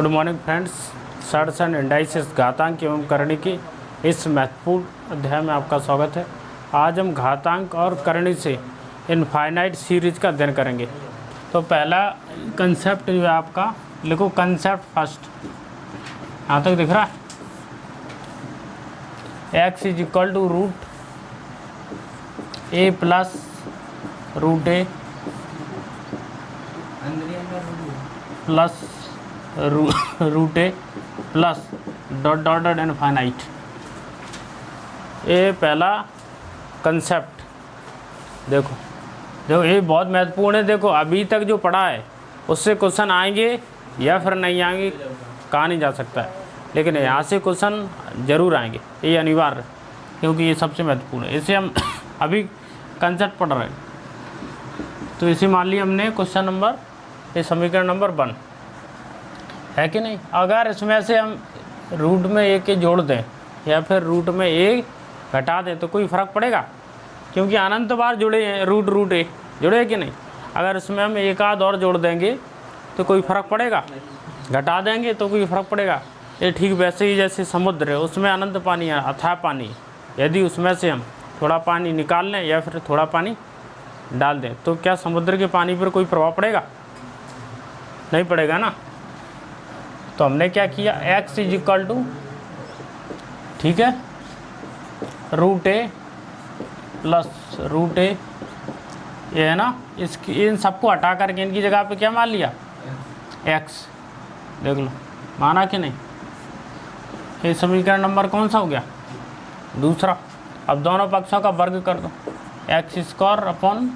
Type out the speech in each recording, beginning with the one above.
Good morning friends. Surds and indices घातांक एवं करणी के इस महत्वपूर्ण अध्याय में आपका स्वागत है। आज हम घातांक और करणी से इनफाइनाइट सीरीज का अध्ययन करेंगे। तो पहला कंसेप्ट जो है आपका, लिखो कंसेप्ट फर्स्ट। यहाँ तक दिख रहा है? x is equal to root a plus root a plus root a plus dot dot dot infinite. ये पहला कंसेप्ट देखो ये बहुत महत्वपूर्ण है। देखो अभी तक जो पढ़ा है उससे क्वेश्चन आएंगे या फिर नहीं आएंगे कहा नहीं जा सकता है, लेकिन यहाँ से क्वेश्चन जरूर आएंगे, ये अनिवार्य, क्योंकि ये सबसे महत्वपूर्ण है। इसे हम अभी कंसेप्ट पढ़ रहे हैं। तो इसे मान लिया हमने क्वेश्चन नंबर, ये समीकरण नंबर 1 है कि नहीं। अगर इसमें से हम रूट में ए के जोड़ दें या फिर रूट में ए घटा दें तो कोई फ़र्क पड़ेगा, क्योंकि अनंत बार जुड़े हैं रूट ए जुड़े कि नहीं। अगर इसमें हम एक आध और जोड़ देंगे तो कोई फ़र्क पड़ेगा, घटा देंगे तो कोई फ़र्क पड़ेगा। ये ठीक वैसे ही जैसे समुद्र है, उसमें अनंत पानी है, अथाह पानी है। यदि उसमें से हम थोड़ा पानी निकाल लें या फिर थोड़ा पानी डाल दें तो क्या समुद्र के पानी पर कोई प्रभाव पड़ेगा? नहीं पड़ेगा ना। तो हमने क्या किया, x इज इक्वल टू, ठीक है, रूट ए प्लस रूट ए, ये है ना। इसकी इन सबको हटा करके इनकी जगह पे क्या मान लिया, x। देख लो माना कि नहीं। ये समीकरण नंबर कौन सा हो गया, दूसरा। अब दोनों पक्षों का वर्ग कर दो, एक्स स्क्वायर अपॉन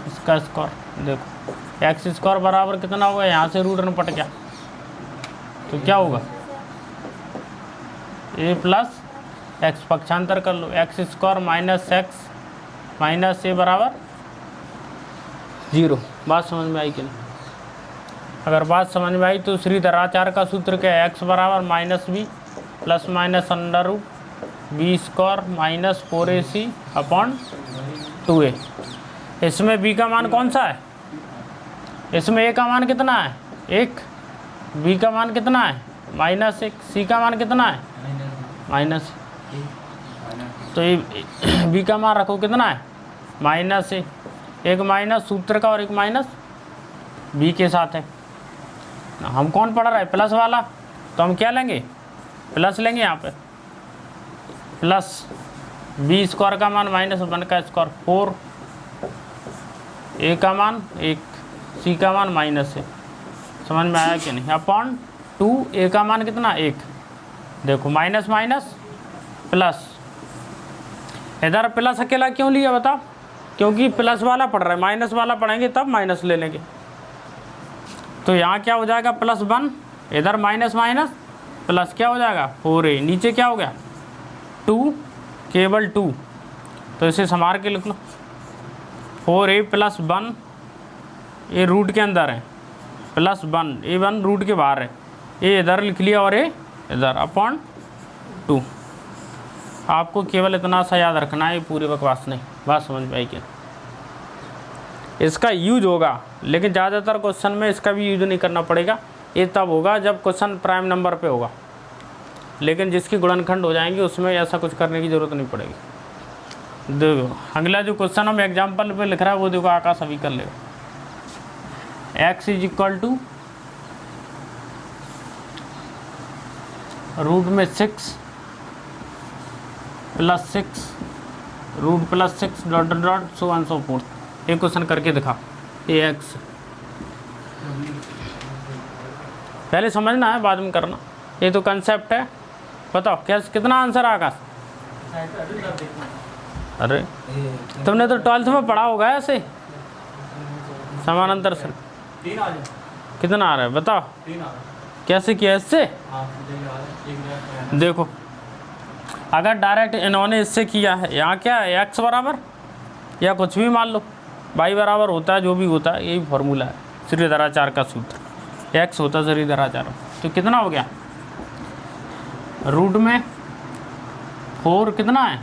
इसका स्क्वायर। देखो एक्स स्क्वायर बराबर कितना होगा, यहाँ से रूट निपट गया तो क्या होगा, ए प्लस एक्स, पक्षांतर कर लो, x square minus x minus a बराबर 0। बात समझ में आई कि नहीं? अगर बात समझ में आई तो श्रीधराचार्य का सूत्र क्या है, एक्स बराबर minus b plus minus under root b square minus 4ac upon 2a। इसमें b का मान कौन सा है, इसमें a का मान कितना है, 1, b का मान कितना है, -1, c का मान कितना है, माइनस। तो ये b का मान रखो कितना है, -1, एक माइनस सूत्र का और एक माइनस b के साथ है। हम कौन पढ़ रहा है, प्लस वाला, तो हम क्या लेंगे, प्लस लेंगे यहाँ पे, प्लस बी स्क्वायर का मान -1 का स्क्वायर 4, ए का मान 1, सी का मान -1। समझ में आया कि नहीं, अपॉन 2, ए का मान कितना 1। देखो माइनस माइनस प्लस, इधर प्लस अकेला क्यों लिया बताओ, क्योंकि प्लस वाला पढ़ रहे हैं, माइनस वाला पढ़ेंगे तब माइनस ले लेंगे। तो यहाँ क्या हो जाएगा, +1, इधर माइनस माइनस प्लस क्या हो जाएगा 4a, नीचे क्या हो गया 2, केवल 2। तो इसे संभाल के लिख लो, 4a + 1, ये रूट के अंदर है, +1, ये 1 रूट के बाहर है, ये इधर लिख लिया और ये इधर, अपॉन 2। आपको केवल इतना सा याद रखना है, ये पूरी बकवास नहीं। बात समझ में आई क्या? इसका यूज होगा, लेकिन ज़्यादातर क्वेश्चन में इसका भी यूज नहीं करना पड़ेगा। ये तब होगा जब क्वेश्चन प्राइम नंबर पे होगा, लेकिन जिसकी गुणनखंड हो जाएंगे उसमें ऐसा कुछ करने की ज़रूरत नहीं पड़ेगी। देखो अगला जो क्वेश्चन हम एग्जाम्पल पे लिख रहा है वो देखो, आकाश अभी कर लेगा। x is equal to root में 6 plus 6 root plus 6 dot dot dot so on so forth. एक क्वेश्चन करके दिखा, ये x पहले समझना है बाद में करना, ये तो कंसेप्ट है। बताओ क्या कितना आंसर आकाश? अरे तुमने तो 12th में पढ़ा होगा ऐसे समानांतर से। कितना आ रहा है बताओ, कैसे किया इससे? देखो अगर डायरेक्ट इन्होंने इससे किया है, यहाँ क्या है, x बराबर या कुछ भी मान लो, y बराबर होता है, जो भी होता है यही फॉर्मूला है श्रीधराचार्य का सूत्र, x होता है श्रीधराचार्य। तो कितना हो गया, रूट में 4 कितना है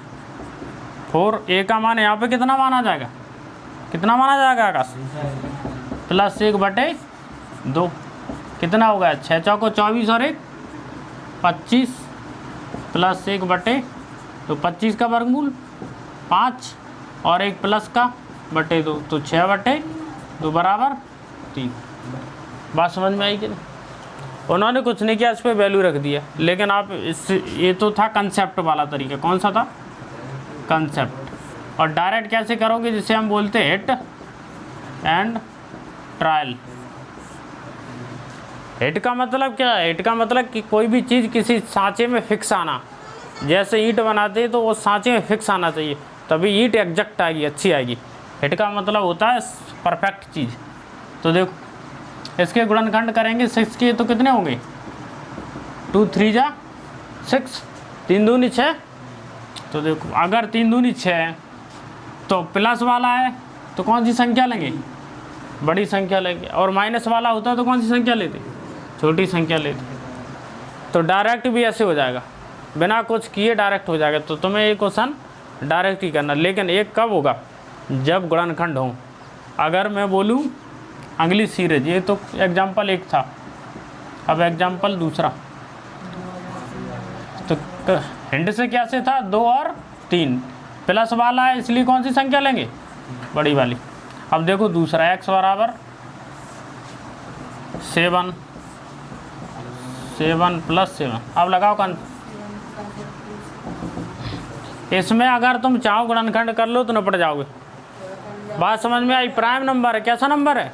4, a का मान यहाँ पे कितना माना जाएगा, कितना माना जाएगा आकाश, +1/2। कितना हो गया, 6 चौको 24 और 1 25 प्लस 1 बटे, तो 25 का वर्गमूल 5 और 1 प्लस का बटे 2, तो 6 बटे 2 बराबर 3। बात समझ में आई कि नहीं? उन्होंने कुछ नहीं किया, इस पर वैल्यू रख दिया, लेकिन आप इस ये तो था कंसेप्ट वाला तरीका। कौन सा था? कंसेप्ट। और डायरेक्ट कैसे करोगे, जिसे हम बोलते हैं हिट एंड ट्रायल। हिट का मतलब क्या है? हिट का मतलब कि कोई भी चीज़ किसी सांचे में फिक्स आना। जैसे ईंट बनाते हैं तो वो सांचे में फिक्स आना चाहिए, तभी ईंट एग्जैक्ट आएगी, अच्छी आएगी। हिट का मतलब होता है परफेक्ट चीज़। तो देखो इसके गुणनखंड करेंगे 6 के, तो कितने होंगे? 2 3 जा 6, 3 दूनी 6। तो देखो अगर 3 दूनी 6 तो प्लस वाला है तो कौन सी संख्या लेंगे? बड़ी संख्या लेंगे। और माइनस वाला होता तो कौन सी संख्या लेते? छोटी संख्या लेते। तो डायरेक्ट भी ऐसे हो जाएगा, बिना कुछ किए डायरेक्ट हो जाएगा। तो तुम्हें ये क्वेश्चन डायरेक्ट ही करना, लेकिन एक कब होगा? जब गुणनखंड हो। अगर मैं बोलूँ अगली सीरीज, ये तो एग्जाम्पल एक था, अब एग्जाम्पल दूसरा। तो हिंट से कैसे था? 2 और 3 प्लस वाला है, इसलिए कौन सी संख्या लेंगे? बड़ी वाली। अब देखो दूसरा, x बराबर 7 प्लस 7। अब लगाओ कन, इसमें अगर तुम चाहो गुणनखंड कर लो तो निपट जाओगे। बात समझ में आई? प्राइम नंबर है, कैसा नंबर है?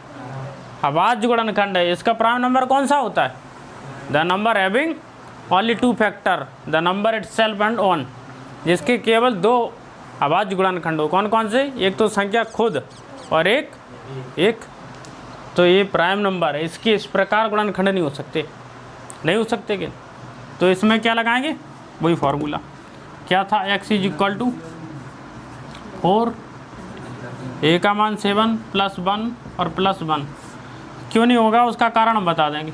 अभाज्य गुणनखंड है। इसका प्राइम नंबर कौन सा होता है? The number having only 2 factor, the number itself and own, जिसके केवल 2 अभाज्य गुणनखंड हो। कौन कौन से? एक तो संख्या खुद और एक। तो ये प्राइम नंबर है, इसके इस प्रकार गुणनखंड नहीं हो सकते, नहीं हो सकते कि। तो इसमें क्या लगाएंगे? वही फार्मूला क्या था? x = 4, a का मान 7 + 1 और +1। क्यों नहीं होगा उसका कारण हम बता देंगे।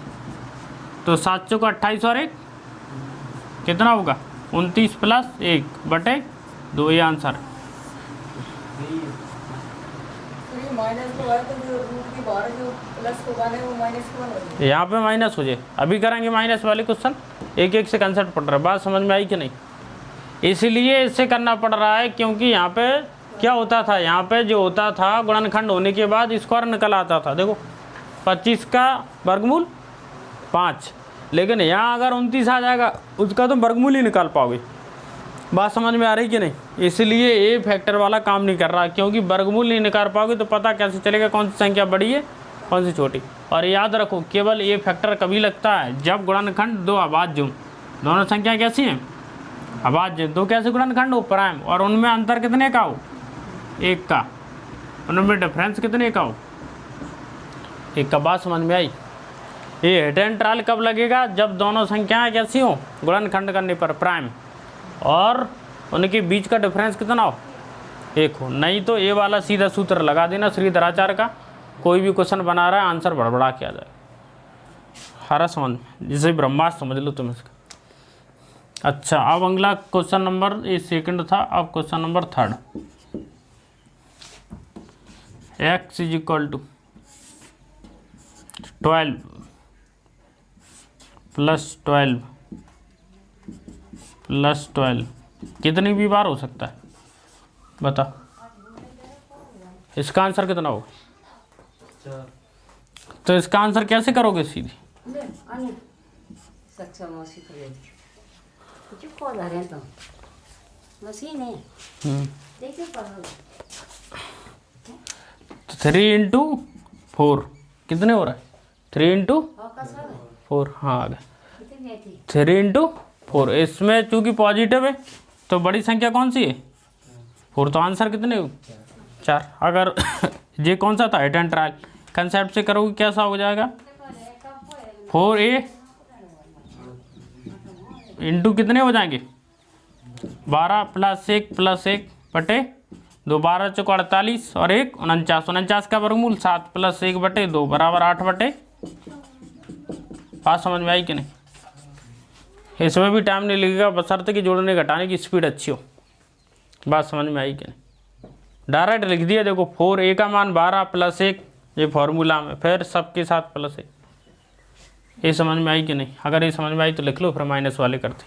तो 7 चौको 28 और 1 कितना होगा? 29 + 1 बटे 2, ये आंसर। यहाँ पे माइनस हो जाए, अभी करेंगे माइनस वाले क्वेश्चन, एक एक से कंसेप्ट पढ़ रहा है। बात समझ में आई कि नहीं? इसलिए इससे करना पड़ रहा है, क्योंकि यहाँ पे क्या होता था, यहाँ पे जो होता था गुणनखंड होने के बाद स्क्वायर निकल आता था। देखो 25 का वर्गमूल 5, लेकिन यहाँ अगर 29 आ जाएगा उसका तुम वर्गमूल ही निकाल पाओगे। बात समझ में आ रही कि नहीं? इसलिए ये फैक्टर वाला काम नहीं कर रहा, क्योंकि वर्गमूल नहीं निकाल पाओगे तो पता कैसे चलेगा कौन सी संख्या बड़ी है कौन सी छोटी। और याद रखो केवल ये फैक्टर कभी लगता है जब गुणनखंड 2 अभाज्य हो। दोनों संख्या कैसी हैं? अभाज्य। 2 कैसे गुणनखंड हो? प्राइम। और उनमें अंतर कितने का हो? 1 का। उनमें डिफरेंस कितने का हो? 1 का। बात समझ में आई? ये हिट एंड ट्रायल कब लगेगा? जब दोनों संख्याएं कैसी हो? गुणनखंड करने पर प्राइम, और उनके बीच का डिफरेंस कितना हो? 1 हो। नहीं तो ये वाला सीधा सूत्र लगा देना श्रीधराचार्य का, कोई भी क्वेश्चन बना रहा है आंसर बड़बड़ा के आ जाए। हरा समझ में, जिसे ब्रह्मास्त्र समझ लो तुम इसका। अच्छा, अब अगला क्वेश्चन नंबर, ये सेकंड था, अब क्वेश्चन नंबर 3। x = 12 + 12 + 12 कितनी भी बार हो सकता है? बता, इसका आंसर कितना होगा? तो इसका आंसर कैसे करोगे सीधी? तो 3 × 4 कितने हो रहा है? 3 × 4, हाँ आ गया। 3 × 4, इसमें चूंकि पॉजिटिव है तो बड़ी संख्या कौन सी है? 4। तो आंसर कितने हो? 4। अगर ये कौन सा था? Hit and trial. कंसेप्ट से करोगे कैसा हो जाएगा? 4a इंटू कितने हो जाएंगे? 12 + 1 + 1 बटे 2, 12 चौको 48 और 1 49। 49 का वर्गमूल 7 + 1 बटे 2 बराबर 8 बटे। बात समझ में आई कि नहीं? इसमें भी टाइम नहीं लगेगा, बशर्ते कि जोड़ने घटाने की स्पीड अच्छी हो। बात समझ में आई कि नहीं? डायरेक्ट लिख दिया। देखो 4a का मान 12 + 1, ये फॉर्मूला में, फिर सबके साथ +1। ये समझ में आई कि नहीं? अगर ये समझ में आई तो लिख लो, फिर माइनस वाले करते।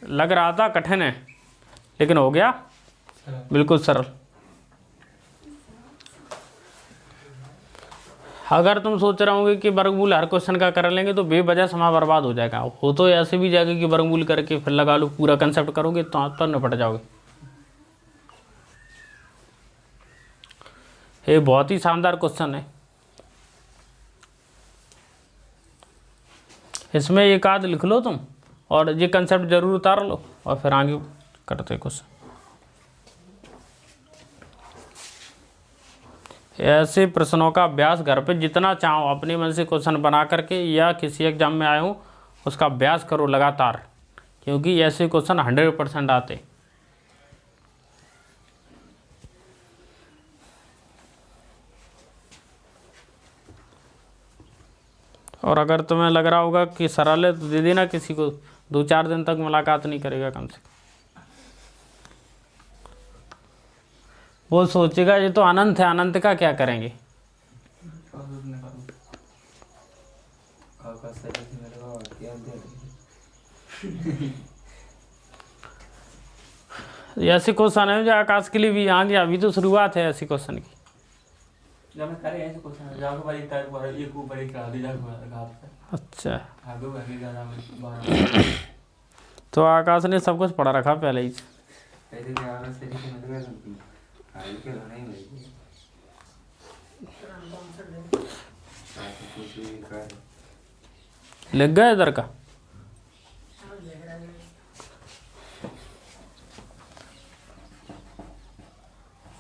लग रहा था कठिन है, लेकिन हो गया बिल्कुल सरल। अगर तुम सोच रहे होंगे कि वर्गमूल हर क्वेश्चन का कर लेंगे तो बेवजह समय बर्बाद हो जाएगा। हो तो ऐसे भी जाएगा कि वर्गमूल करके फिर लगा लो, पूरा कंसेप्ट करोगे तो आप तो निपट जाओगे। ये बहुत ही शानदार क्वेश्चन है। इसमें एक आध लिख लो तुम और ये कंसेप्ट जरूर उतार लो और फिर आगे करते क्वेश्चन। ऐसे प्रश्नों का अभ्यास घर पे जितना चाहो अपने मन से क्वेश्चन बना करके या किसी एग्जाम में आए हो उसका अभ्यास करो लगातार, क्योंकि ऐसे क्वेश्चन 100% आते। और अगर तुम्हें लग रहा होगा कि सरल है तो दे देना किसी को, 2-4 दिन तक मुलाकात नहीं करेगा कम से कम। वो सोचेगा ये तो अनंत है, अनंत का क्या करेंगे। ऐसे क्वेश्चन है जो आकाश के लिए भी आ गया, अभी तो शुरुआत है ऐसे क्वेश्चन की। अच्छा, तो आकाश ने सब कुछ पढ़ा रखा पहले ही। लिख गए इधर का?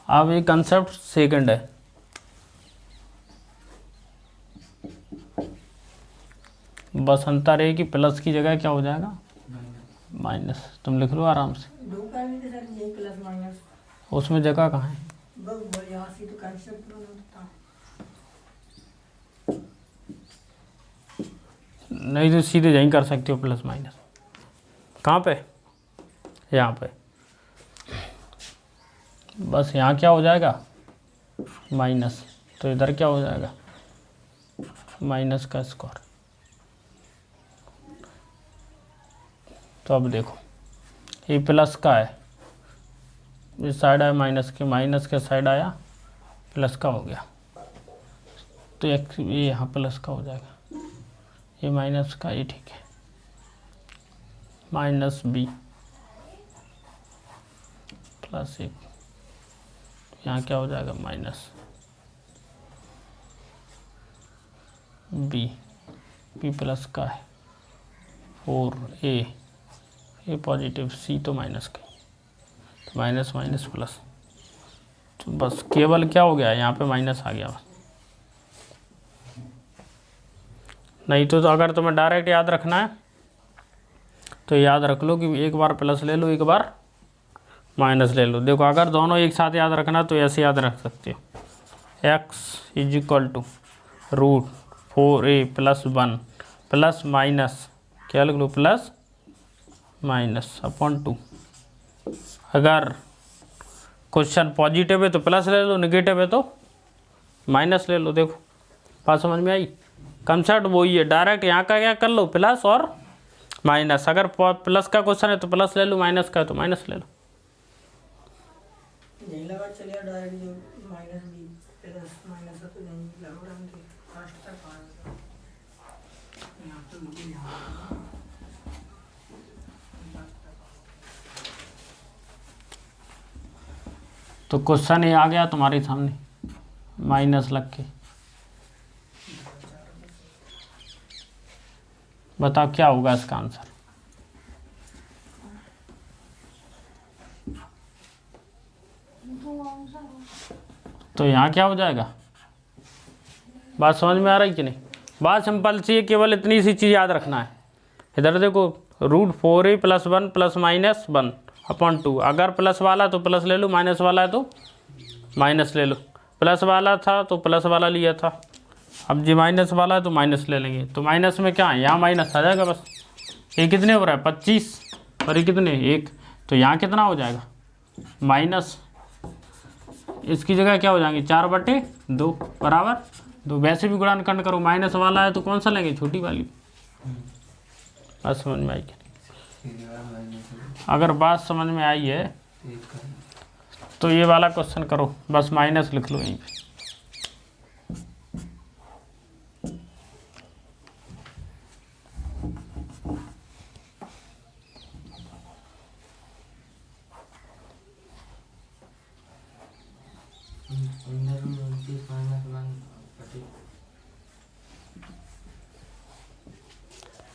अब ये कंसेप्ट सेकंड है। बस अंतर है कि प्लस की जगह क्या हो जाएगा, माइनस। तुम लिख लो आराम से। उसमें जगह कहाँ है? नहीं तो सीधे यहीं कर सकते हो प्लस माइनस। कहाँ पे? यहाँ पे। बस यहाँ क्या हो जाएगा, माइनस। तो इधर क्या हो जाएगा, माइनस का स्क्वायर। तो अब देखो ये प्लस का है, इस साइड आया माइनस के, माइनस के साइड आया प्लस का हो गया। तो ये यहाँ प्लस का हो जाएगा, ये माइनस का, ये ठीक है। माइनस बी प्लस 1, यहाँ क्या हो जाएगा, माइनस बी, बी प्लस का है 4a, ए पॉजिटिव, सी तो माइनस का, तो माइनस माइनस प्लस। तो बस केवल क्या हो गया, यहाँ पे माइनस आ गया बस। नहीं तो अगर तुम्हें डायरेक्ट याद रखना है तो याद रख लो कि एक बार प्लस ले लो, एक बार माइनस ले लो। देखो अगर दोनों एक साथ याद रखना तो ऐसे याद रख सकते हो, x = √4a + 1 प्लस माइनस क्या लिख लो, प्लस माइनस अपॉन 2। अगर क्वेश्चन पॉजिटिव है तो प्लस ले लो, नेगेटिव है तो माइनस ले लो। देखो बात समझ में आई? कंसेप्ट वही है, डायरेक्ट यहाँ का क्या कर लो, प्लस और माइनस। अगर प्लस का क्वेश्चन है तो प्लस ले लो, माइनस का है तो माइनस ले लो। यही लगा चलिए डायरेक्ट जो माइनस बी प्लस माइनस है तो यही लगा रहा हूँ फर्स्ट तक आ गया यहाँ तो मुझे यहाँ तो क्वेश्चन ये आ गया तुम्हारे सामने माइनस लग के। बताओ क्या होगा इसका आंसर। तो यहाँ क्या हो जाएगा, बात समझ में आ रही कि नहीं? बात सिंपल सी है, केवल इतनी सी चीज़ याद रखना है। इधर देखो √4a + 1 प्लस माइनस 1 अपॉन 2। अगर प्लस वाला तो प्लस ले लो, माइनस वाला है तो माइनस ले लो। प्लस वाला था तो प्लस वाला लिया था, अब जी माइनस वाला है तो माइनस ले लेंगे। तो माइनस में क्या है, यहाँ माइनस आ जाएगा बस। ये कितने हो रहा है, 25, और ये कितने, 1। तो यहाँ कितना हो जाएगा, माइनस, इसकी जगह क्या हो जाएंगे 4/2 बराबर तो वैसे भी गुणनखंड करो, माइनस वाला है तो कौन सा लेंगे, छोटी वाली। बात समझ में आई क्या? अगर बात समझ में आई है तो ये वाला क्वेश्चन करो, बस माइनस लिख लो यहीं पे।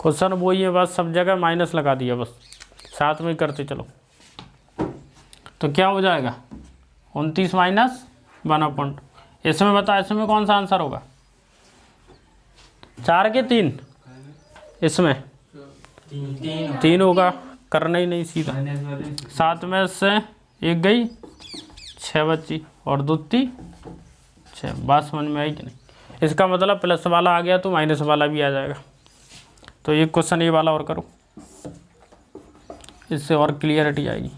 क्वेश्चन वो ही है, बस सब जगह माइनस लगा दिया, बस साथ में ही करते चलो। तो क्या हो जाएगा 29 माइनस 1/, इसमें बता, इसमें कौन सा आंसर होगा, 4 के 3, इसमें 3 होगा, करना ही नहीं सीधा। 7 में से 1 गई, 6 बची और 2 3 6। बात समझ में आई कि नहीं? इसका मतलब प्लस वाला आ गया तो माइनस वाला भी आ जाएगा। तो एक क्वेश्चन ये वाला और करो, इससे और क्लियरिटी आएगी।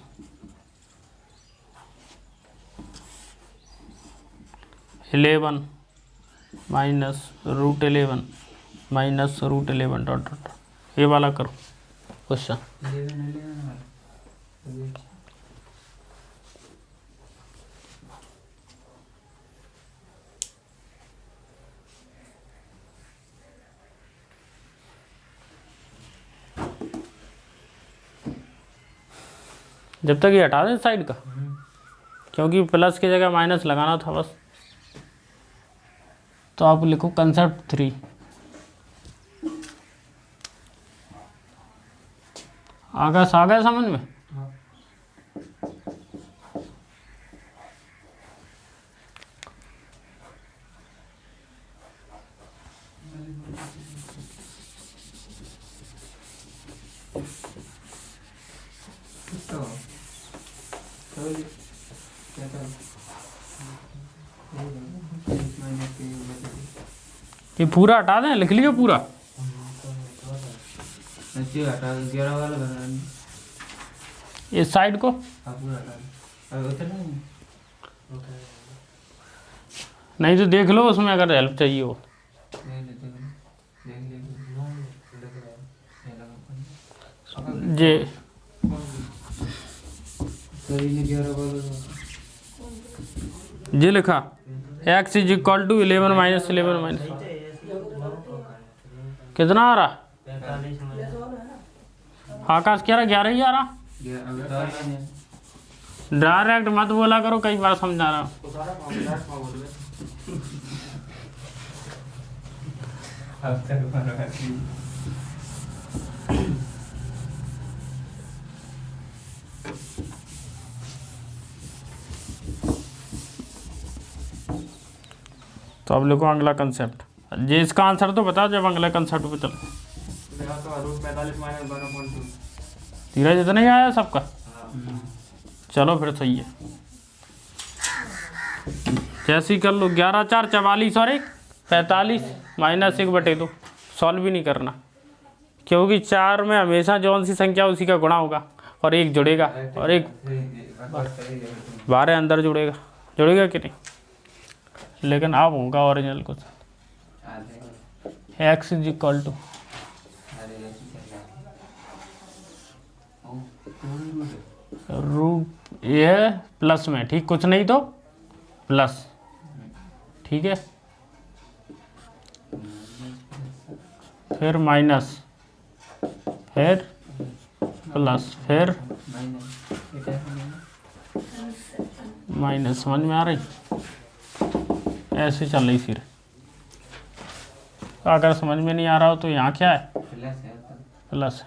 -11 -√11 -√11 डॉट डॉट, ये वाला करो क्वेश्चन। जब तक ये हटा दें साइड का, क्योंकि प्लस की जगह माइनस लगाना था बस। तो आप लिखो कंसेप्ट 3। आ गया समझ में? ये पूरा हटा दें, लिख लियो पूरा। इस साइड को नहीं तो देख लो, उसमें अगर हेल्प चाहिए हो। जे जे लिखा x = 11 - 11 कितना आ रहा? आकाश कह रहा 11 ही आ रहा। डायरेक्ट मत बोला करो, कई बार समझा रहा हूँ। तो अब लिखो अगला कंसेप्ट। जी इसका आंसर तो बता, जब अगले कंसेप्ट पे चलो। धीरज इतना ही आया सबका? चलो फिर सही है। जैसी कर लो, 11 4 44 और 1 45 -1/2। सॉल्व भी नहीं करना, क्योंकि 4 में हमेशा जौन सी संख्या उसी का गुणा होगा और 1 जुड़ेगा और 1 12 अंदर जुड़ेगा कि नहीं? लेकिन अब होगा ओरिजिनल कुछ। x = ये प्लस में, ठीक, कुछ नहीं तो प्लस, ठीक है, फिर माइनस, फिर प्लस, फिर माइनस। समझ में आ रही? ऐसे चल रही फिर। अगर समझ में नहीं आ रहा हो तो यहाँ क्या है, प्लस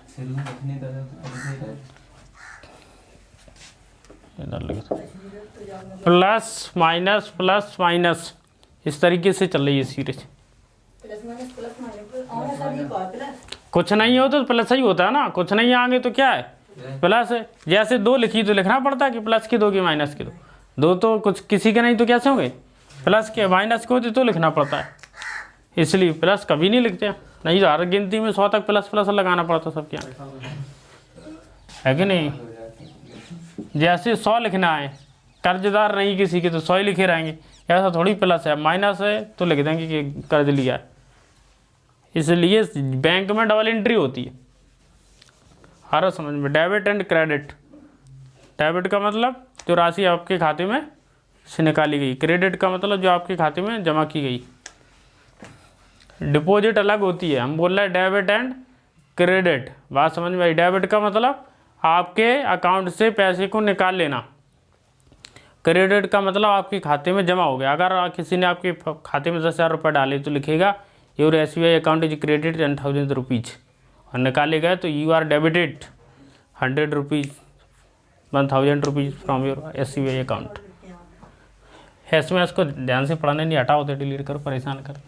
इधर लिखो प्लस माइनस प्लस माइनस, इस तरीके से चल रही है सीरीज। कुछ नहीं हो तो प्लस ही होता है ना, कुछ नहीं आगे तो क्या है, प्लस है। जैसे 2 लिखी तो लिखना पड़ता है कि प्लस की 2 की माइनस की 2 तो कुछ किसी के नहीं तो कैसे होंगे, प्लस के माइनस के होते तो लिखना पड़ता है, इसलिए प्लस कभी नहीं लिखते हैं। नहीं तो हर गिनती में 100 तक प्लस प्लस लगाना पड़ता सबके यहाँ, है कि नहीं? जैसे 100 लिखना है, कर्जदार नहीं किसी के तो 100 ही लिखे रहेंगे, ऐसा थोड़ी प्लस है, माइनस है तो लिख देंगे कि कर्ज लिया है। इसलिए बैंक में डबल एंट्री होती है। आ रहा समझ में? Debit and credit. डेबिट का मतलब जो राशि आपके खाते में से निकाली गई, क्रेडिट का मतलब जो आपके खाते में जमा की गई। डिपॉजिट अलग होती है, हम बोल रहे हैं डेबिट एंड क्रेडिट। बात समझ में आई? डेबिट का मतलब आपके अकाउंट से पैसे को निकाल लेना, क्रेडिट का मतलब आपके खाते में जमा हो गया। अगर किसी ने आपके खाते में 10,000 रुपये डाले तो लिखेगा your SBI account is credit 10,000 rupees, और निकाले गए तो you are debited 100 rupees 1000 rupees from your SBI account. SMS को ध्यान से पढ़ाने नहीं, हटाओ तो डिलीट करो, परेशान कर।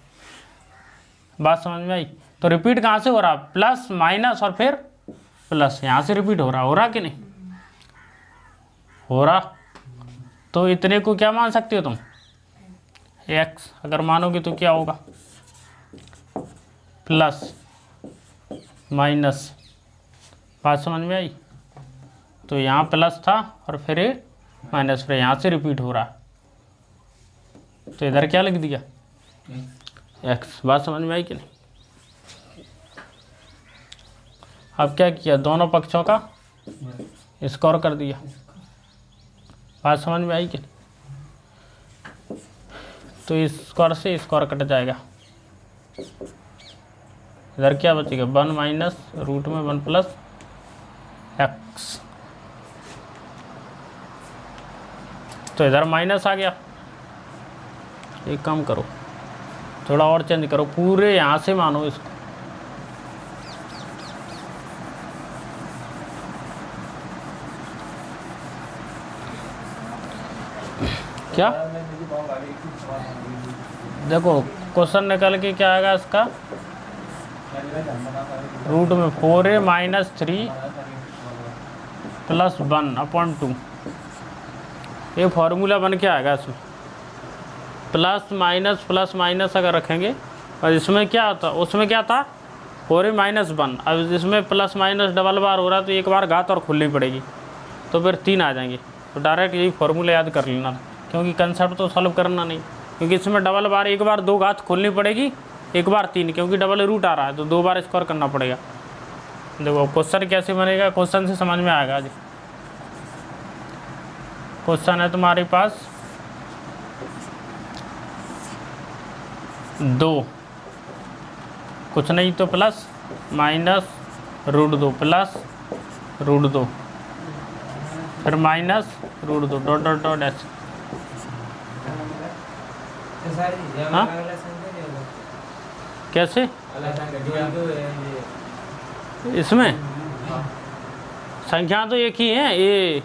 बात समझ में आई? तो रिपीट कहाँ से हो रहा? प्लस माइनस और फिर प्लस, यहाँ से रिपीट हो रहा कि नहीं हो रहा? तो इतने को क्या मान सकते हो तुम? x। अगर मानोगे तो क्या होगा? Plus minus. बात समझ में आई? तो यहाँ प्लस था और फिर माइनस, फिर यहाँ से रिपीट हो रहा, तो इधर क्या लिख दिया? x। बात समझ में आई कि नहीं? अब क्या किया? दोनों पक्षों का स्कोर कर दिया। बात समझ में आई कि नहीं? तो इस स्कोर से स्कोर कट जाएगा, इधर क्या बचेगा? 1 माइनस रूट में 1 प्लस x। तो इधर माइनस आ गया। एक काम करो, थोड़ा और चेंज करो, पूरे यहाँ से मानो इसको। क्या देखो क्वेश्चन निकल के क्या आएगा इसका? रूट में 4a माइनस 3 प्लस 1/2। ये फॉर्मूला बन के आएगा इसमें। प्लस माइनस अगर रखेंगे, और इसमें क्या था? उसमें क्या था? 4a minus 1। अब इसमें प्लस माइनस डबल बार हो रहा है तो एक बार घात और खोलनी पड़ेगी, तो फिर 3 आ जाएंगे। तो डायरेक्ट यही फॉर्मूला याद कर लेना, क्योंकि कंसेप्ट तो सॉल्व करना नहीं, क्योंकि इसमें डबल बार एक बार 2 घात खोलनी पड़ेगी, एक बार 3, क्योंकि डबल रूट आ रहा है तो 2 बार स्कोर करना पड़ेगा। देखो क्वेश्चन कैसे बनेगा, क्वेश्चन से समझ में आएगा। जी क्वेश्चन है तुम्हारे पास 2, कुछ नहीं तो प्लस माइनस √2 प्लस √2, फिर माइनस √2 डॉट डॉट डॉट ऐसे। हाँ कैसे? इसमें संख्या तो एक ही है, ये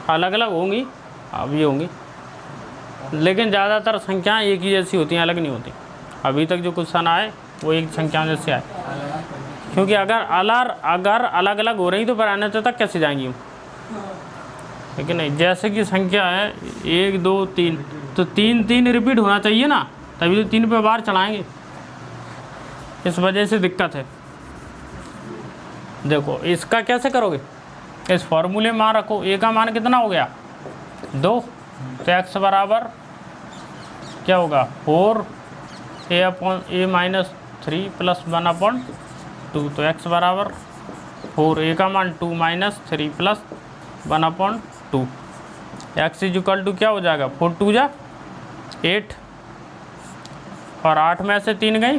अलग अलग होंगी, अब ये होंगी, लेकिन ज़्यादातर संख्याएं एक ही जैसी होती हैं, अलग नहीं होती। अभी तक जो क्वेश्चन आए वो एक संख्या जैसे आए, क्योंकि अगर अलग अलग हो रही तो फिर अनंत तक कैसे जाएंगी हम? लेकिन नहीं, जैसे कि संख्या है 1 2 3, तो 3 रिपीट होना चाहिए ना, तभी तो 3 पे बार चढ़ाएंगे। इस वजह से दिक्कत है। देखो इसका कैसे करोगे? इस फॉर्मूले में मान रखो, a का मान कितना हो गया? 2, तो x बराबर क्या होगा? 4a minus 3 plus 1/2। तो x बराबर 4, a का मान 2 minus 3 plus 1/2। x is equal to क्या हो जाएगा? 4 2 जा 8, और 8 में से 3 गई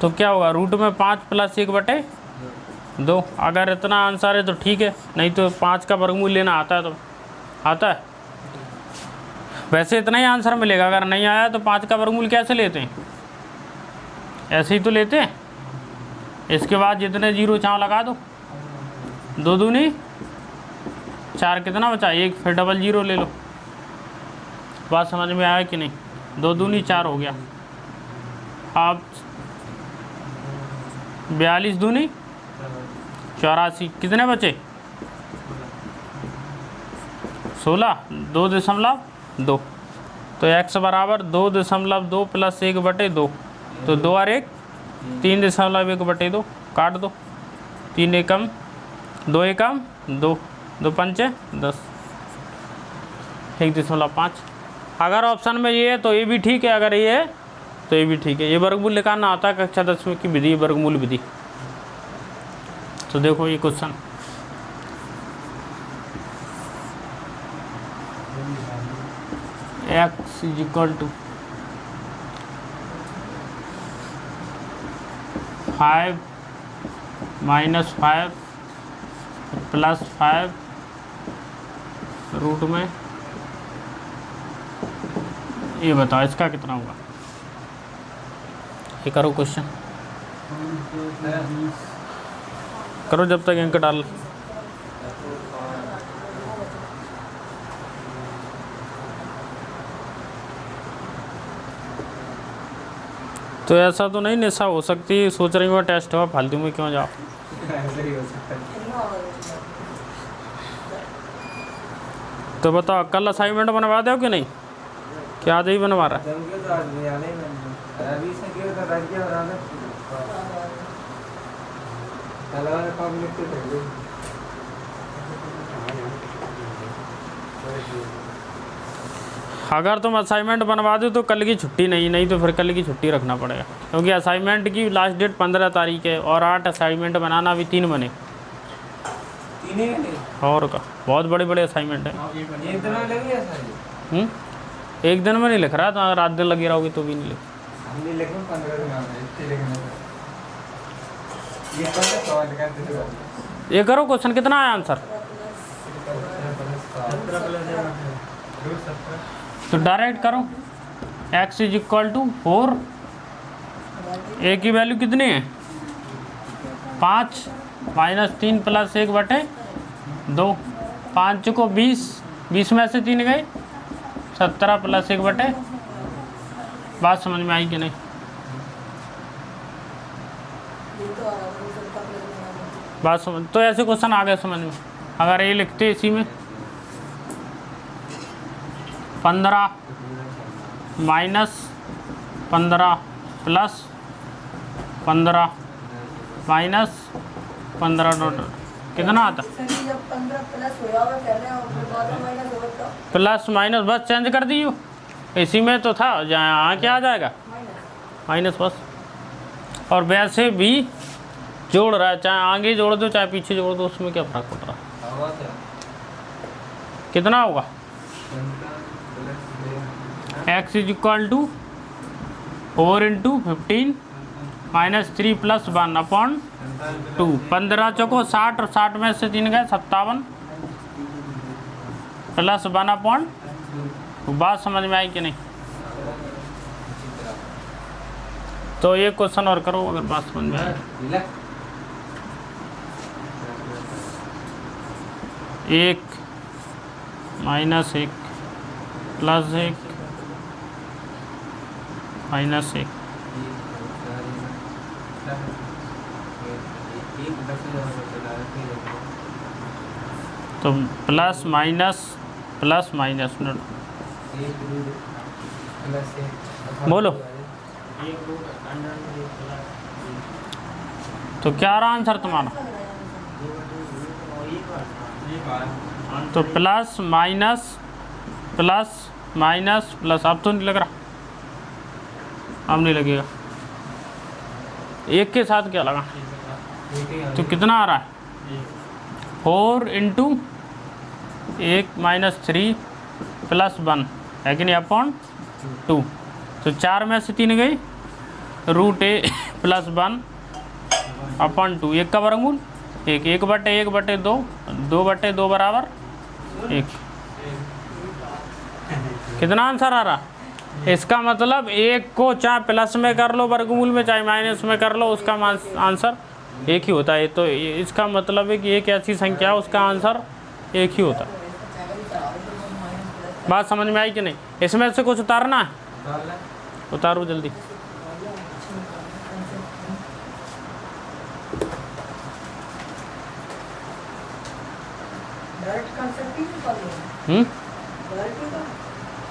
तो क्या होगा? रूट में 5 प्लस 1/2। अगर इतना आंसर है तो ठीक है, नहीं तो 5 का वर्गमूल लेना आता है तो आता है। वैसे इतना ही आंसर मिलेगा, अगर नहीं आया तो 5 का वर्गमूल कैसे लेते हैं? ऐसे ही तो लेते हैं। इसके बाद जितने जीरो चाहो लगा दो, 2 दूनी 4, कितना बचा? 1, फिर डबल जीरो ले लो। बात समझ में आया कि नहीं? 2 दूनी 4 हो गया। आप 42 दूनी 84, कितने बचे? 16, 2.2। तो x बराबर 2.2 प्लस 1/2, तो 2 और 1 3.1/2, काट दो। 3 एकम 2 एकम 2, 2 पंचे 10। 1.5। अगर ऑप्शन में ये है तो ये भी ठीक है, अगर ये है तो ये भी ठीक है। ये वर्गमूल निकालना आता है कक्षा 10वीं की विधि, वर्गमूल विधि। तो देखो ये question, x equal to 5 -5 +5 root में, ये बताओ इसका कितना होगा। ये करो क्वेश्चन, करो जब तक अंक डाल। तो ऐसा तो नहीं निशा हो सकती, सोच रही हूँ टेस्ट हुआ फालतू में क्यों जाओ। तो बताओ कल असाइनमेंट बनवा दो कि नहीं, क्या आज ही बनवा रहा है? अगर तुम असाइनमेंट बनवा दो तो कल की छुट्टी नहीं तो फिर कल की छुट्टी रखना पड़ेगा, क्योंकि असाइनमेंट की लास्ट डेट 15 तारीख है और 8 असाइनमेंट बनाना भी 3 बने। और का बहुत बड़े बड़े असाइनमेंट है। एक दिन में नहीं लिख रहा, तो अगर रात दिन लगी रहोगे तो भी नहीं लिख। ये करो क्वेश्चन, कितना है आंसर? तो डायरेक्ट करो, x इक्वल टू 4, ए की वैल्यू कितनी है 5 -3 + 1/2, 5 को 20, 20 में से 3 गए 17 + 1/, बात समझ में आई कि नहीं? बात समझ, तो ऐसे क्वेश्चन आ गए समझ में। अगर ये लिखते इसी में 15 -15 + 15 -15 कितना आता? प्लस माइनस बस चेंज कर दियो, इसी में तो था, यहाँ क्या आ जाएगा माइनस बस। और वैसे भी जोड़ रहा है, चाहे आगे जोड़ दो चाहे पीछे जोड़ दो, उसमें क्या फर्क पड़ रहा है? कितना होगा? x इक्वल टू 4 × 15 -3 + 1/2, 15 चौको 60 और 60 में से 3 गए 57 + 1/2। बात समझ में आई कि नहीं? तो ये क्वेश्चन और करो अगर बात समझ में आए। 1 - 1 + 1 -1 तो प्लस माइनस बोलो। तो क्या रहा आंसर तुम्हारा? तो प्लस माइनस प्लस, अब तो नहीं लग रहा, अब नहीं लगेगा। एक के साथ क्या लगा? तो कितना आ रहा है? 4 × 1 - 3 + 1 है कि नहीं, /2। तो 4 में से 3 गई, √a + 1/2, 1 का वर्गमूल 1, 1/1/2, 2/2 बराबर 1। कितना आंसर आ रहा? इसका मतलब 1 को चाहे प्लस में कर लो वर्गमूल में, चाहे माइनस में कर लो, उसका आंसर एक ही होता है। तो इसका मतलब है कि एक ऐसी संख्या है उसका आंसर एक ही होता है। बात समझ में आई कि नहीं? इसमें से कुछ उतारना है, उतारो जल्दी।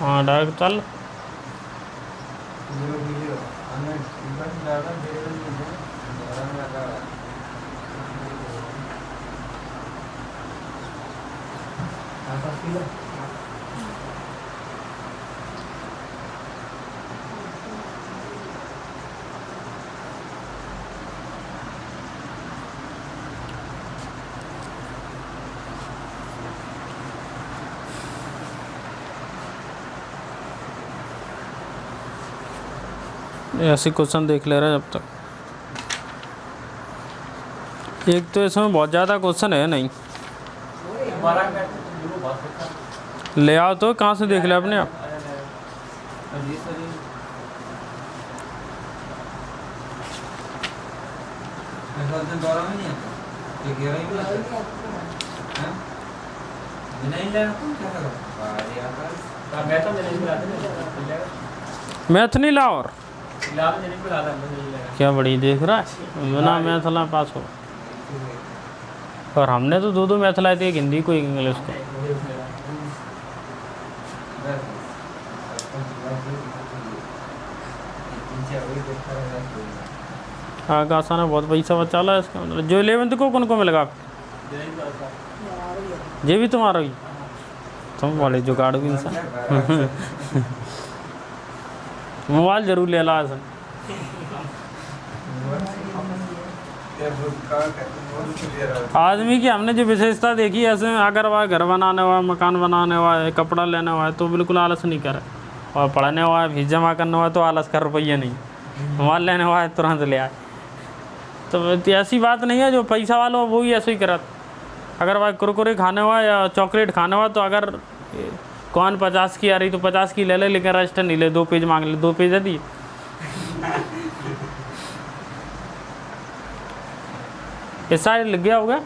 हाँ डायरेक्ट चल। ऐसे क्वेश्चन देख ले रहे हैं जब तक। एक तो इसमें बहुत ज़्यादा क्वेश्चन है नहीं, ले आओ तो कहाँ से देख ले अपने आप। मैथ नहीं ला और क्या बड़ी देख रहा है, बिना मैथ ला पास हो। और हमने तो दो मैथ लाए थे, एक हिंदी को एक इंग्लिश को। आकाशा ने बहुत पैसा बचा ला इसका मतलब। जो 11th को कौन को मिलेगा? ये भी तुम्हारा ही, तुम वाले जुगाड़ भी इंसान। मोबाइल जरूर ले ला ऐसा। आदमी की हमने जो विशेषता देखी ऐसे, अगर वह घर बनाने हुआ, मकान बनाने हुआ है, कपड़ा लेना हुआ है तो बिल्कुल आलस नहीं करे, और पढ़ने हुआ है, फीस जमा करना हुआ है तो आलस कर रुपये नहीं, मोबाइल लेने हुआ है तुरंत ले आए। तो ऐसी बात नहीं है, जो पैसा वाला हो वो ही ऐसे ही करत। अगर वह कुरकुरे खाने हुआ या चॉकलेट खाने हुआ तो अगर कौन 50 की आ रही तो 50 की ले ले, लेकिन रजिस्टर नहीं ले, 2 पेज मांग ले, 2 पेज है दी। ऐसा लग गया होगा।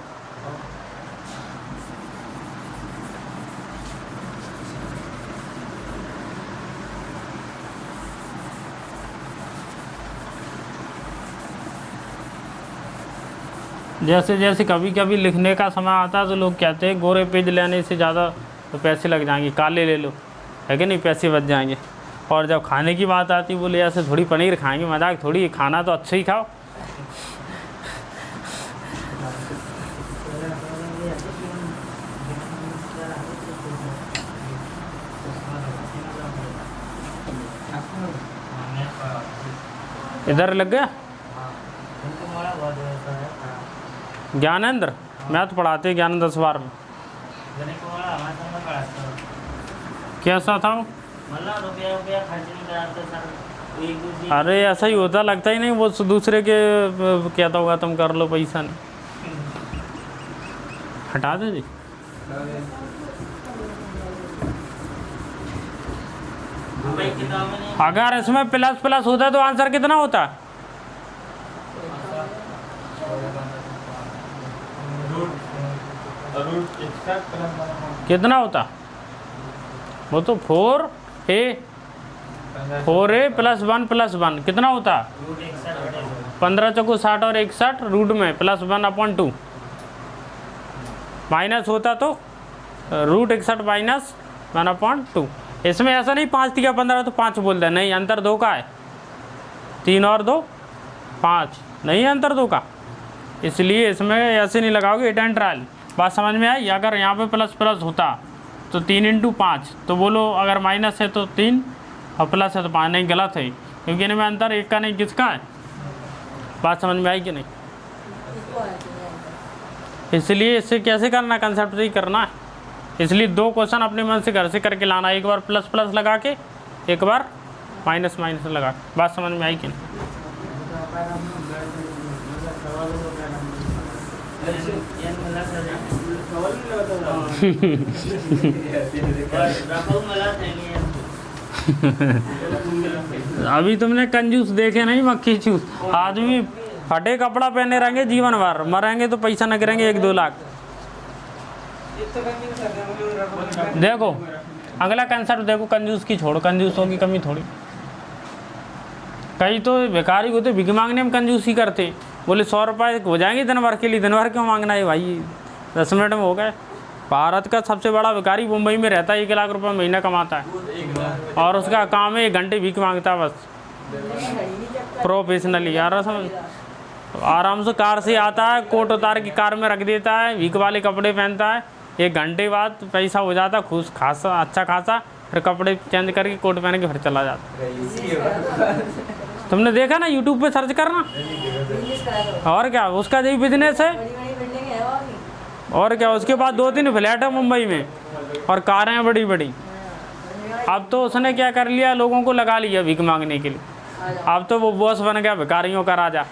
जैसे जैसे कभी कभी लिखने का समय आता है तो लोग कहते हैं गोरे पेज लेने से ज़्यादा तो पैसे लग जाएंगे, काले ले लो, है कि नहीं, पैसे बच जाएंगे। और जब खाने की बात आती बोले ऐसे थोड़ी पनीर खाएंगे, मजाक थोड़ी, खाना तो अच्छा ही खाओ। इधर लग गया ज्ञानेंद्र, मैथ पढ़ाते ज्ञानेंद्र 10 में। कैसा था वो? अरे ऐसा ही होता, लगता ही नहीं वो दूसरे के कहता होगा तुम कर लो, पैसा नहीं। हटा दे जी। अगर इसमें प्लस प्लस होता तो आंसर कितना होता? कितना होता? वो तो 4a प्लस 1 कितना होता? 15 चौको 60 और 61 रूट में प्लस 1/2 माइनस होता तो रूट 61 माइनस 1/2। इसमें ऐसा नहीं 5 3 15 तो 5 बोलता है, नहीं, अंतर 2 का है, 3 और 2 5, नहीं है अंतर 2 का, इसलिए इसमें ऐसे नहीं लगाओगे। It and trial. बात समझ में आई? अगर यहाँ पे प्लस प्लस होता तो 3 × 5, तो बोलो अगर माइनस है तो 3 और प्लस है तो 5, नहीं, गलत है, क्योंकि इनमें अंतर एक का नहीं किसका है। बात समझ में आई कि नहीं? इसलिए इससे कैसे करना, कंसेप्ट से ही करना है। इसलिए 2 क्वेश्चन अपने मन से घर से करके लाना, एक बार प्लस प्लस लगा के, एक बार माइनस माइनस लगा के। बात समझ में आई कि नहीं? अभी तुमने कंजूस देखे नहीं, मक्खी चूस। आदमी फटे कपड़ा पहने रहेंगे जीवन भर, मरेंगे तो पैसा न गिरेंगे 1-2 लाख। देखो अगला कंसेप्ट देखो, कंजूस की छोड़ो, कंजूसों की कमी थोड़ी। कई तो बेकारी होते, भिख मांगने में कंजूसी करते, बोले 100 रुपये हो जाएंगे दिन भर के लिए, दिन भर क्यों मांगना है भाई, 10 मिनट में हो गए। भारत का सबसे बड़ा भिखारी मुंबई में रहता है, 1 लाख रुपये महीना कमाता है, और उसका काम है 1 घंटे भीख मांगता है बस, प्रोफेशनली। यार समझ, आराम से कार से आता है, कोट उतार के कार में रख देता है, भीख वाले कपड़े पहनता है, 1 घंटे बाद पैसा हो जाता खुश खासा, अच्छा खासा, फिर कपड़े चेंज करके कोट पहन के फिर चला जाता। तुमने देखा ना, यूट्यूब पे सर्च करना, और क्या उसका यही बिजनेस है। और क्या, उसके बाद 2-3 फ्लैट है मुंबई में, और कारें हैं बड़ी बड़ी। अब तो उसने क्या कर लिया, लोगों को लगा लिया भीख मांगने के लिए। अब तो वो बॉस बन गया भिखारियों का राजा।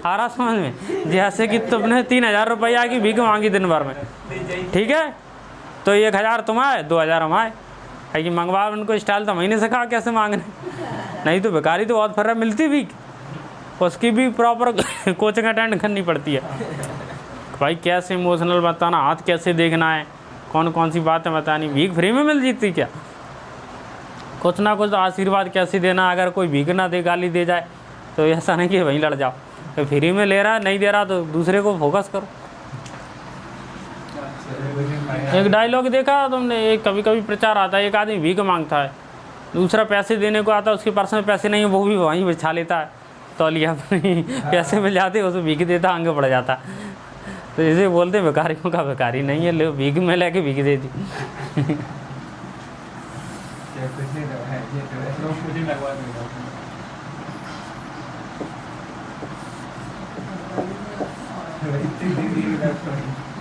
आ रहा समझ में? जैसे कि तुमने 3,000 रुपया की भीख मांगी दिन भर में, ठीक है, तो 1,000 तुम आए, 2,000 हम आए, है कि मंगवा उनको स्टाइल तो महीने सिखा कैसे मांगने। नहीं तो भिखारी तो बहुत फर्क मिलती भीख, उसकी भी प्रॉपर कोचिंग अटेंड करनी पड़ती है। भाई कैसे इमोशनल बताना, हाथ कैसे देखना है, कौन कौन सी बातें बतानी। भीख फ्री में मिल जीती क्या? कुछ ना कुछ आशीर्वाद कैसे देना। अगर कोई भीख ना दे, गाली दे जाए, तो ऐसा नहीं कि वहीं लड़ जाओ। तो फ्री में ले रहा, नहीं दे रहा तो दूसरे को फोकस करो। एक डायलॉग देखा तुमने, एक कभी कभी प्रचार आता है, एक आदमी भीख मांगता है, दूसरा पैसे देने को आता है, उसके पर्स में पैसे नहीं है, वो भी वहीं बिछा लेता है तौलिया पर, पैसे मिल जाते, उसे भीख देता, आगे बढ़ जाता। तो इसे बोलते भिखारियों का भिखारी नहीं है, ले भीख में लेके भीख दे दी।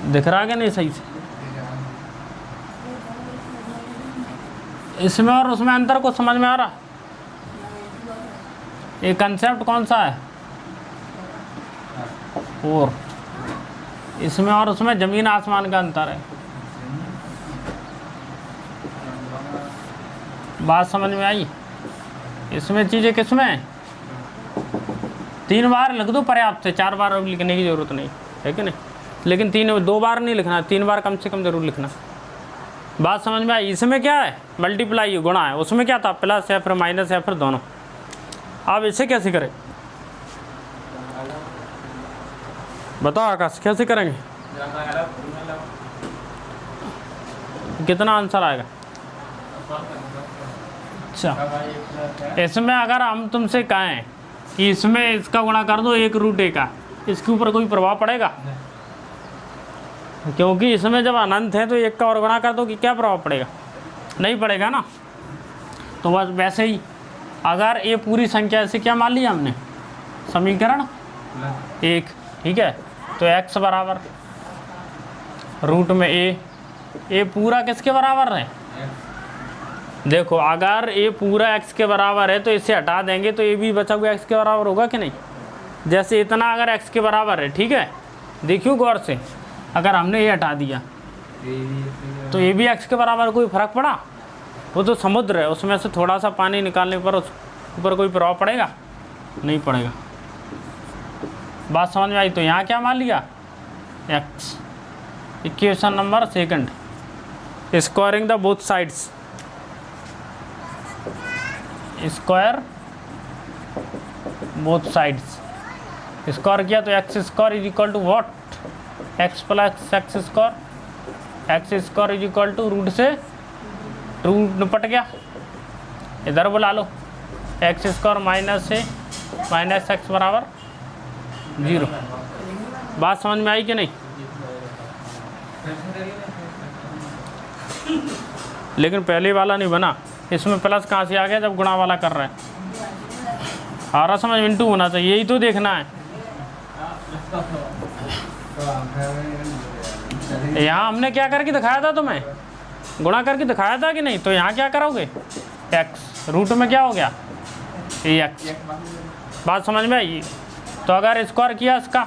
दिख रहा क्या नहीं सही से? इसमें और उसमें अंतर को समझ में आ रहा? ये कंसेप्ट कौन सा है? और इसमें और उसमें जमीन आसमान का अंतर है। बात समझ में आई? इसमें चीज़ें किसमें है? 3 बार लिख दो पर्याप्त है, 4 बार लिखने की ज़रूरत नहीं है कि नहीं? लेकिन 2 बार नहीं लिखना, 3 बार कम से कम ज़रूर लिखना। बात समझ में आई? इसमें क्या है? मल्टीप्लाई गुणा है। उसमें क्या था? प्लस या फिर माइनस या फिर दोनों। अब इसे कैसे करें बताओ आकाश, कैसे करेंगे? कितना आंसर आएगा? अच्छा, इसमें अगर हम तुमसे कहें कि इसमें इसका गुणा कर दो 1√a का, इसके ऊपर कोई प्रभाव पड़ेगा? क्योंकि इसमें जब अनंत है तो 1 का और गुणा कर दो कि क्या प्रभाव पड़ेगा? नहीं पड़ेगा ना। तो बस वैसे ही अगर ये पूरी संख्या ऐसे क्या मान लिया हमने, समीकरण 1, ठीक है, तो x बराबर रूट में a पूरा किसके बराबर है? देखो अगर a पूरा x के बराबर है तो इसे हटा देंगे तो a भी बचा हुआ x के बराबर होगा कि नहीं? जैसे इतना अगर x के बराबर है, ठीक है, देखियो गौर से, अगर हमने ये हटा दिया तो ये भी x के बराबर, कोई फर्क पड़ा? वो तो समुद्र है, उसमें से थोड़ा सा पानी निकालने पर उस ऊपर कोई प्रभाव पड़ेगा? नहीं पड़ेगा। बात समझ में आई? तो यहाँ क्या मान लिया? x। Equation number 2, squaring the both sides. Square both sides, square किया तो x square is equal to what? X plus x square, x square is equal to root से रूट निपट गया, इधर बुला लो, एक्स स्क्वायर माइनस से minus x बराबर 0। बात समझ में आई कि नहीं? लेकिन पहले वाला नहीं बना, इसमें प्लस कहाँ से आ गया जब गुणा वाला कर रहे हैं? आ रहा समझ? इंटू होना चाहिए, यही तो देखना है। यहाँ हमने क्या करके दिखाया था तुम्हें? गुणा करके दिखाया था कि नहीं? तो यहाँ क्या करोगे? x, रूट में क्या हो गया? ax। बात समझ में आई? तो अगर स्क्वायर किया इसका,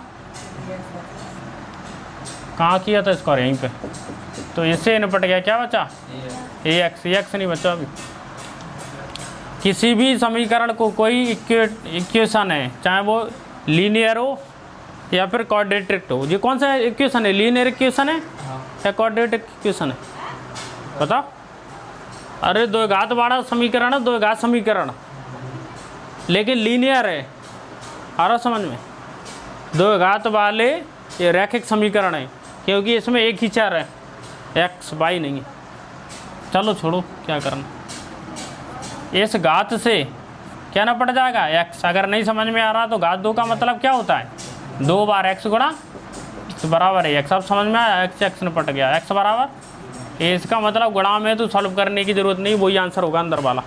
कहाँ किया था स्क्वायर? यहीं पे, तो इससे निपट गया, क्या बचा? ax नहीं बचा अभी। किसी भी समीकरण को कोई इक्वेशन है, चाहे वो लीनियर हो या फिर क्वाड्रेटिक हो, ये कौन सा इक्वेशन है? लीनियर इक्वेशन है या क्वाड्रेटिक इक्वेशन है? बताओ। अरे 2 घात वाला समीकरण है, 2 घात समीकरण, लेकिन लीनियर है। आ रहा समझ में? 2 घात वाले ये रैखिक समीकरण है, क्योंकि इसमें एक ही चर है, x y नहीं है। चलो छोड़ो, क्या करना। इस घात से क्या ना पड़ जाएगा? x। अगर नहीं समझ में आ रहा तो घात 2 का मतलब क्या होता है? 2 बार x गुणा बराबर है x। अब समझ में आया? x न पट गया, x बराबर। इसका मतलब गुणा में तो सॉल्व करने की जरूरत नहीं, वही आंसर होगा अंदर वाला।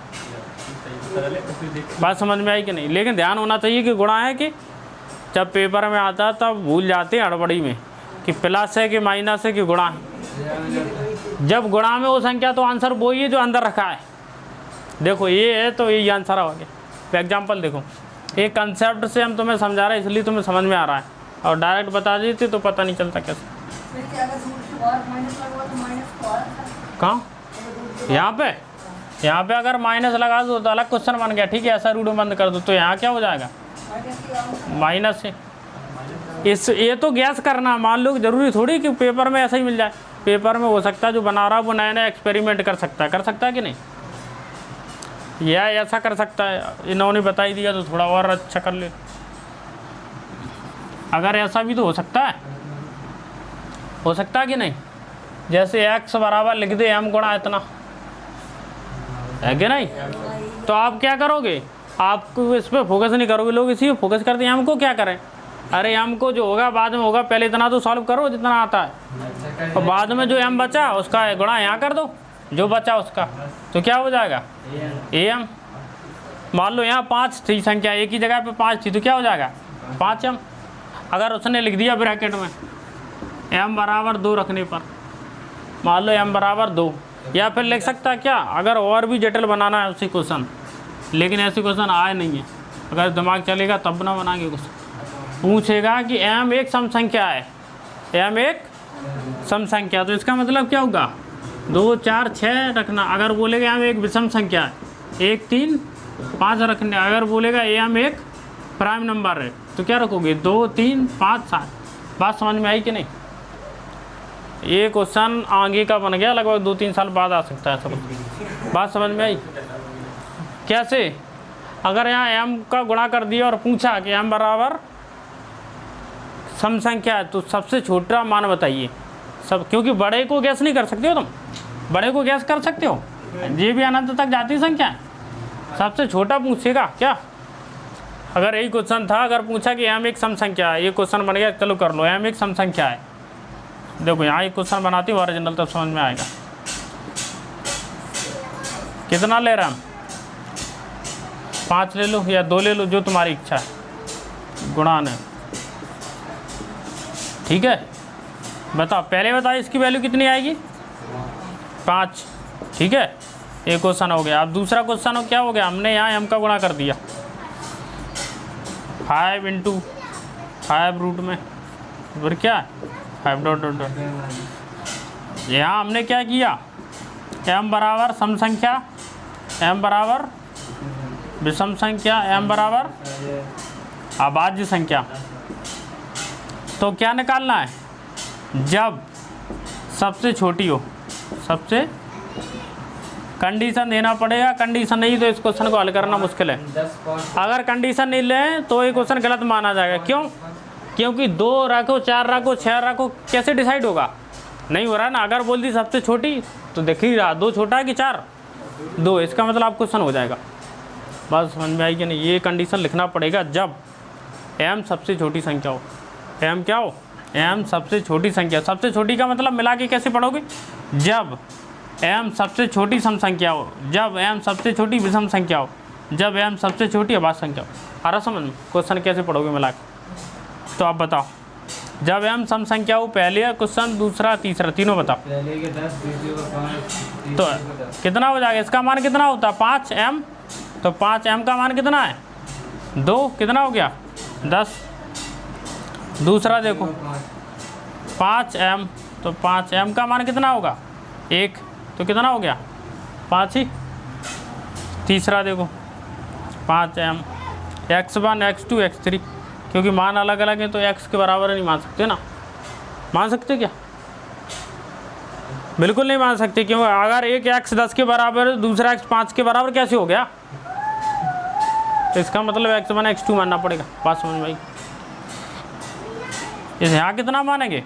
बात समझ में आई कि नहीं? लेकिन ध्यान होना चाहिए कि गुणा है कि जब पेपर में आता तब भूल जाते हैं हड़बड़ी में कि प्लस है कि माइनस है कि गुणा है। जब गुणा में वो संख्या तो आंसर वही है जो अंदर रखा है। देखो ये है तो यही आंसर आ गया। एग्जाम्पल देखो, एक कंसेप्ट से हम तुम्हें समझा रहे हैं इसलिए तुम्हें समझ में आ रहा है, और डायरेक्ट बता देते तो पता नहीं चलता कैसे। कहाँ? यहाँ पे अगर माइनस लगा दो तो अलग क्वेश्चन बन गया, ठीक है। ऐसा रूट बंद कर दो तो यहाँ क्या हो जाएगा? माइनस है। इस ये तो गैस करना, मान लो जरूरी थोड़ी कि पेपर में ऐसा ही मिल जाए। पेपर में हो सकता है जो बना रहा है वो नया नया एक्सपेरिमेंट कर सकता है कि नहीं, या ऐसा कर सकता है। इन्होंने बता ही दिया तो थोड़ा और अच्छा कर ले। अगर ऐसा भी तो हो सकता है कि नहीं, जैसे x बराबर लिख दे m गुणा इतना, है कि नहीं? तो आप क्या करोगे? आपको इस पर फोकस नहीं करोगे, लोग इसी पे फोकस करते हैं। हमको क्या करें? अरे हमको जो होगा बाद में होगा, पहले इतना तो सॉल्व करो जितना आता है, और बाद में जो m बचा उसका गुणा यहाँ कर दो, जो बचा उसका, तो क्या हो जाएगा? am। मान लो यहाँ 5 थी संख्या, एक ही जगह पे 5 थी, तो क्या हो जाएगा? 5m। अगर उसने लिख दिया ब्रैकेट में m बराबर 2 रखने पर, मान लो m बराबर 2, या फिर लिख सकता है क्या, अगर और भी जटिल बनाना है उसी क्वेश्चन, लेकिन ऐसी क्वेश्चन आए नहीं है, अगर दिमाग चलेगा तब ना बनाएंगे क्वेश्चन। पूछेगा कि m एक सम संख्या है, m एक सम संख्या, तो इसका मतलब क्या होगा? 2 4 6 रखना। अगर बोलेगा m एक विषम संख्या है, 1 3 5 रखने। अगर बोलेगा m एक प्राइम नंबर है तो क्या रखोगे? 2 3 5 7। बात समझ में आई कि नहीं? ये क्वेश्चन आगे का बन गया, लगभग 2-3 साल बाद आ सकता है सब। बात समझ में आई? कैसे? अगर यहाँ m का गुणा कर दिया और पूछा कि m बराबर सम संख्या है तो सबसे छोटा मान बताइए सब, क्योंकि बड़े को गैस नहीं कर सकते हो तुम, बड़े को गैस कर सकते हो, ये भी अनंत तक जाती संख्या है। सबसे छोटा पूछेगा क्या? अगर यही क्वेश्चन था, अगर पूछा कि m एक सम संख्या है, ये क्वेश्चन बन गया, चलो कर लो, m एक सम संख्या है। देखो यहाँ एक क्वेश्चन बनाती हूँ ओरिजिनल, तब समझ में आएगा। कितना ले रहा हम? 5 ले लो या 2 ले लो, जो तुम्हारी इच्छा है, गुणा ने, ठीक है। बताओ, पहले बताओ इसकी वैल्यू कितनी आएगी? 5, ठीक है। एक क्वेश्चन हो गया। अब दूसरा क्वेश्चन हो क्या हो गया? हमने यहाँ m का गुणा कर दिया 5 × 5 रूट में, फिर क्या 5 डॉट डॉट डॉट। यहाँ हमने क्या किया? m बराबर सम संख्या, m बराबर विषम संख्या, m बराबर अभाज्य संख्या। तो क्या निकालना है? जब सबसे छोटी हो, सबसे कंडीशन देना पड़ेगा। कंडीशन नहीं तो इस क्वेश्चन को हल करना मुश्किल है। अगर कंडीशन नहीं ले तो ये क्वेश्चन गलत माना जाएगा। क्यों? क्योंकि 2 रखो, 4 रखो, 6 रखो, कैसे डिसाइड होगा? नहीं हो रहा ना। अगर बोल दी सबसे छोटी तो देख ही रहा, 2 छोटा है कि 4? 2, इसका मतलब आप क्वेश्चन हो जाएगा। बात समझ में आई कि नहीं? ये कंडीशन लिखना पड़ेगा जब m सबसे छोटी संख्या हो। m क्या हो? m सबसे छोटी संख्या। सबसे छोटी का मतलब मिला के कैसे पढ़ोगे? जब m सबसे छोटी सम संख्या हो, जब m सबसे छोटी विषम संख्या हो, जब m सबसे छोटी अभाज्य संख्या हो। आ रहा समझ में? क्वेश्चन कैसे पढ़ोगे मिला के? तो आप बताओ, जब m सम संख्या हो, पहले क्वेश्चन, दूसरा, तीसरा, तीनों बताओ। पहले के 10, दूसरे को 5, तो कितना हो जाएगा? इसका मान कितना होता है? 5m। तो 5m का मान कितना है? 2। कितना हो गया? 10। दूसरा देखो 5m, तो 5m का मान कितना होगा? 1। तो कितना हो गया? 5 ही। तीसरा देखो 5m, x1 x2 x3, क्योंकि मान अलग अलग है तो x के बराबर नहीं मान सकते ना। मान सकते क्या? बिल्कुल नहीं मान सकते। क्यों? अगर एक x 10 के बराबर है, दूसरा x 5 के बराबर कैसे हो गया? तो इसका मतलब x1 x2 मानना पड़ेगा। बात समझ में आई? इस यहाँ कितना मानेंगे?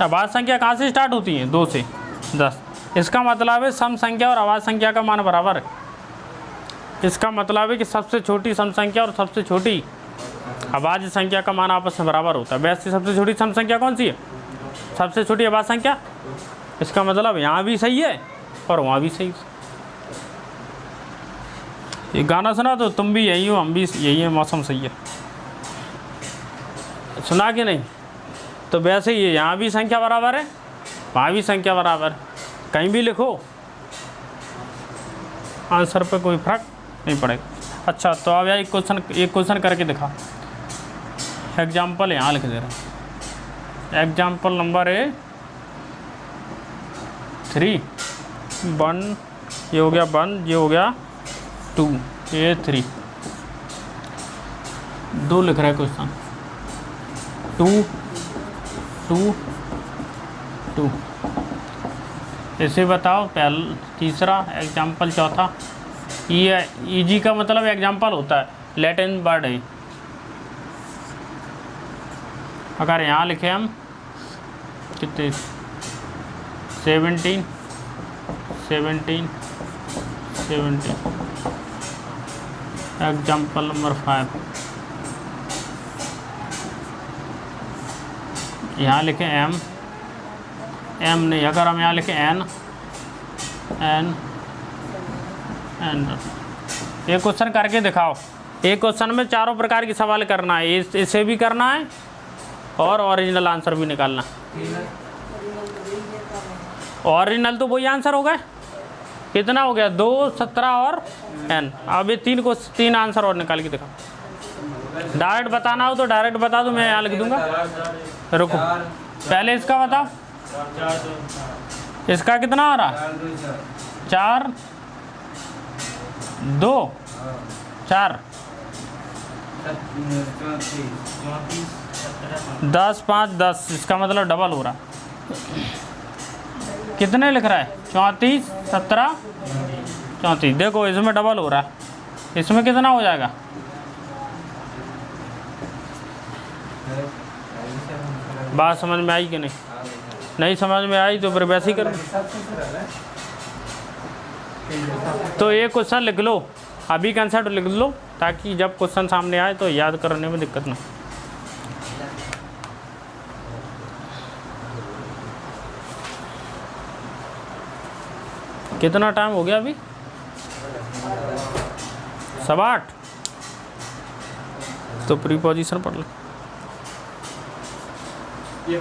अभाज्य संख्या कहाँ से स्टार्ट होती है? 2 से 10। इसका मतलब है सम संख्या और अभाज्य संख्या का मान बराबर है। इसका मतलब है कि सबसे छोटी सम संख्या और सबसे छोटी अभाज्य संख्या का मान आपस में बराबर होता है। वैसे सबसे छोटी सम संख्या कौन सी है? सबसे छोटी अभाज्य संख्या। इसका मतलब यहाँ भी सही है और वहाँ भी सही है। ये गाना सुना तो तुम भी यही हो, हम भी यही है, मौसम सही है। सुना कि नहीं? तो वैसे ही यहाँ भी संख्या बराबर है, वहाँ भी संख्या बराबर है। कहीं भी लिखो, आंसर पे कोई फर्क नहीं पड़ेगा। अच्छा तो अब यार एक क्वेश्चन करके दिखा। एग्जाम्पल यहाँ लिख दे रहे हैं। एग्जाम्पल नंबर है 3 1, ये हो गया 1, ये हो गया 2, ये 3, 2 लिख रहा है क्वेश्चन। 2 2 2 इसे बताओ। पहला, तीसरा एग्जाम्पल, चौथा। ये ईजी का मतलब एग्जाम्पल होता है, लैटिन वर्ड है। अगर यहाँ लिखे हम कितने 17 17 17। एग्जाम्पल नंबर 5, यहाँ लिखे एम नहीं, अगर हम यहाँ लिखें एन एक क्वेश्चन करके दिखाओ। एक क्वेश्चन में चारों प्रकार की सवाल करना है, इसे भी करना है और ओरिजिनल आंसर भी निकालना। ओरिजिनल तो वही आंसर हो गए। कितना हो गया 2, 17 और एन। अब ये 3 आंसर और निकाल के दिखाओ। डायरेक्ट बताना हो तो डायरेक्ट बता दो, मैं यहाँ लिख दूंगा। रुको पहले इसका बताओ। इसका कितना आ रहा? 4 2 4 10 5 10। इसका मतलब डबल हो रहा। कितने लिख रहा है? 34 17 34। देखो इसमें डबल हो रहा है, इसमें कितना हो जाएगा? बात समझ में आई कि नहीं? नहीं समझ में आई तो फिर वैसे ही करो। तो ये क्वेश्चन लिख लो, अभी कंसेप्ट लिख लो, ताकि जब क्वेश्चन सामने आए तो याद करने में दिक्कत ना। कितना टाइम हो गया अभी? 7:15। तो प्रीपोजिशन पढ़ लो। ये